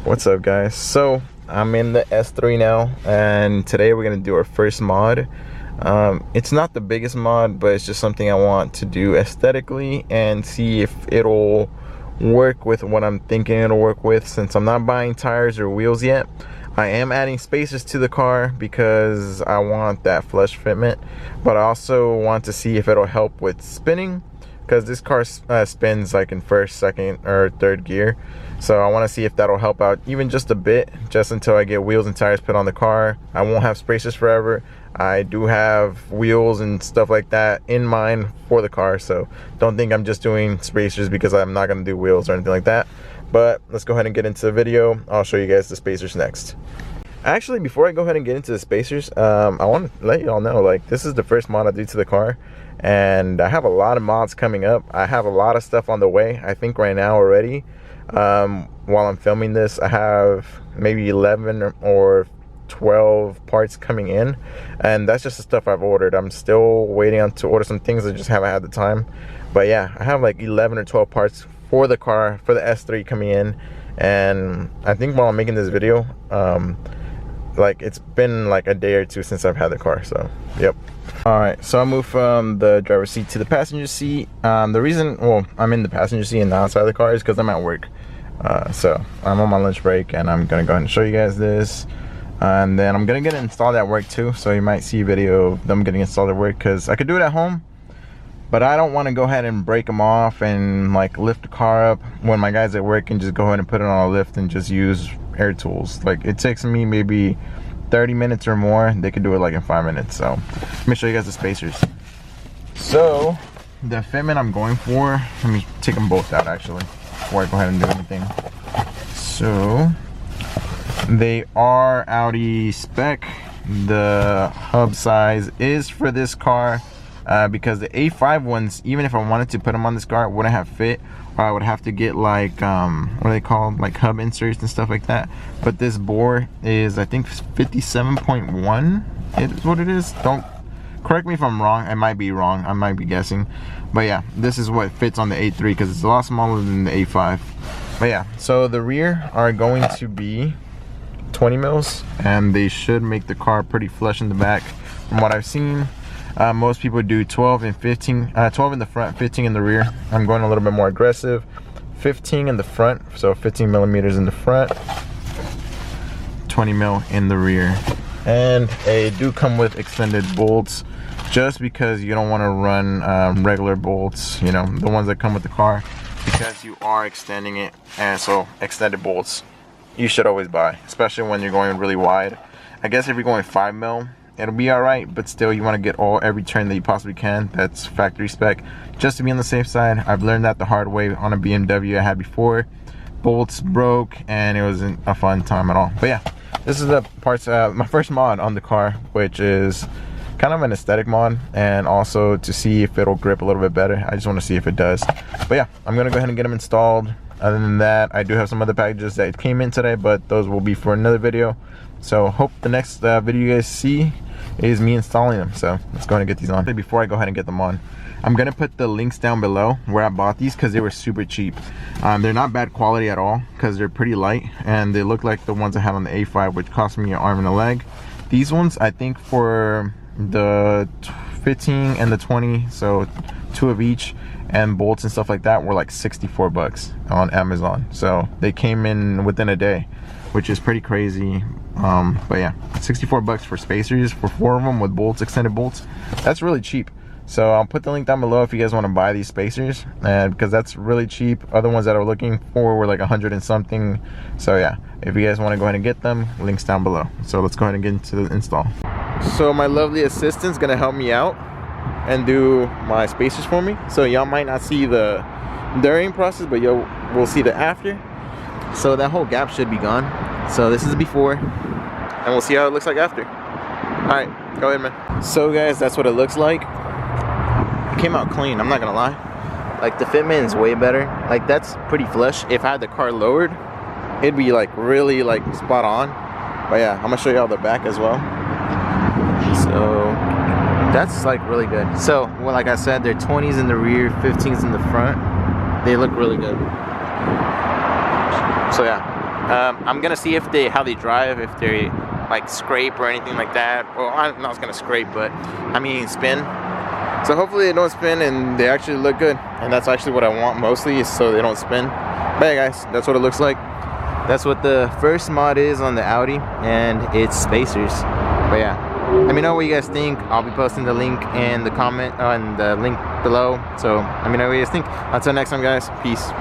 What's up, guys? So I'm in the S3 now, and today we're gonna do our first mod. It's not the biggest mod, but it's just something I want to do aesthetically and see if it'll work with what I'm thinking it'll work with. Since I'm not buying tires or wheels yet, I am adding spacers to the car because I want that flush fitment, but I also want to see if it'll help with spinning, because this car spins like in first, second, or third gear. So I want to see if that'll help out even just a bit, just until I get wheels and tires put on the car. I won't have spacers forever. I do have wheels and stuff like that in mind for the car, so don't think I'm just doing spacers because I'm not going to do wheels or anything like that. But let's go ahead and get into the video. I'll show you guys the spacers next. Actually, before I go ahead and get into the spacers, I want to let y'all know, like, this is the first mod I do to the car, and I have a lot of mods coming up. I have a lot of stuff on the way. I think right now already, while I'm filming this, I have maybe 11 or 12 parts coming in, and that's just the stuff I've ordered. I'm still waiting on to order some things. I just haven't had the time. But yeah, I have like 11 or 12 parts for the car, for the S3 coming in. And I think while I'm making this video, like, it's been like a day or two since I've had the car, so yep. All right, so I moved from the driver's seat to the passenger seat. The reason, well, I'm in the passenger seat and not outside the car is because I'm at work. So I'm on my lunch break, and I'm gonna go ahead and show you guys this, and then I'm gonna get it installed at work too, so you might see a video of them getting installed at work, because I could do it at home, but I don't want to go ahead and break them off and like lift the car up when my guys at work can just go ahead and put it on a lift and just use air tools. Like, it takes me maybe 30 minutes or more. They could do it like in 5 minutes. So let me show you guys the spacers. So the fitment I'm going for, let me take them both out actually before I go ahead and do anything. So they are Audi spec. The hub size is for this car, because the A5 ones, even if I wanted to put them on this car, it wouldn't have fit, or I would have to get like what are they called, like hub inserts and stuff like that. But this bore is, I think, 57.1 is what it is. Don't correct me if I'm wrong. I might be wrong, I might be guessing, but yeah, this is what fits on the A3 because it's a lot smaller than the A5. But yeah, so the rear are going to be 20 mils, and they should make the car pretty flush in the back from what I've seen. Most people do 12 and 15, 12 in the front, 15 in the rear. I'm going a little bit more aggressive. 15 in the front, so 15 millimeters in the front, 20 mil in the rear. And they do come with extended bolts, just because you don't want to run regular bolts, you know, the ones that come with the car, because you are extending it. And so extended bolts you should always buy, especially when you're going really wide. I guess if you're going 5 mil, it'll be all right, but still you want to get every turn that you possibly can. That's factory spec, just to be on the safe side. I've learned that the hard way on a BMW I had before. Bolts broke, and it wasn't a fun time at all. But yeah, this is the parts, my first mod on the car, which is kind of an aesthetic mod, and also to see if it'll grip a little bit better. I just want to see if it does. But yeah, I'm gonna go ahead and get them installed. Other than that, I do have some other packages that came in today, but those will be for another video. So hope the next video you guys see is me installing them. So let's go ahead and get these on. Before I go ahead and get them on, I'm gonna put the links down below where I bought these, because they were super cheap. They're not bad quality at all, because they're pretty light, and they look like the ones I had on the A5, which cost me an arm and a leg. These ones, I think, for the 15 and the 20, so 2 of each, and bolts and stuff like that, were like 64 bucks on Amazon. So they came in within a day, which is pretty crazy. But yeah, 64 bucks for spacers for 4 of them with bolts, extended bolts. That's really cheap. So I'll put the link down below if you guys want to buy these spacers, and because that's really cheap. Other ones that I was looking for were like 100 and something. So yeah, if you guys want to go ahead and get them, links down below. So let's go ahead and get into the install. So my lovely assistant's gonna help me out and do my spacers for me. So y'all might not see the during process, but we'll see the after. So that whole gap should be gone. So this is before, and we'll see how it looks like after. All right, go ahead, man. So guys, that's what it looks like. It came out clean, I'm not gonna lie. Like, the fitment is way better. Like, that's pretty flush. If I had the car lowered, it'd be like really like spot on. But yeah, I'm gonna show you all the back as well. So that's like really good. So, well, like I said, they're 20s in the rear, 15s in the front. They look really good. So yeah, I'm gonna see if how they drive, if they like scrape or anything like that. Well, I'm not gonna scrape, but I mean spin. So hopefully they don't spin and they actually look good, and that's actually what I want mostly, is so they don't spin. But yeah guys, that's what it looks like. That's what the first mod is on the Audi, and it's spacers. But yeah, let me know what you guys think. I'll be posting the link in the comment and the link below, so let me know what you guys think. Until next time guys, peace.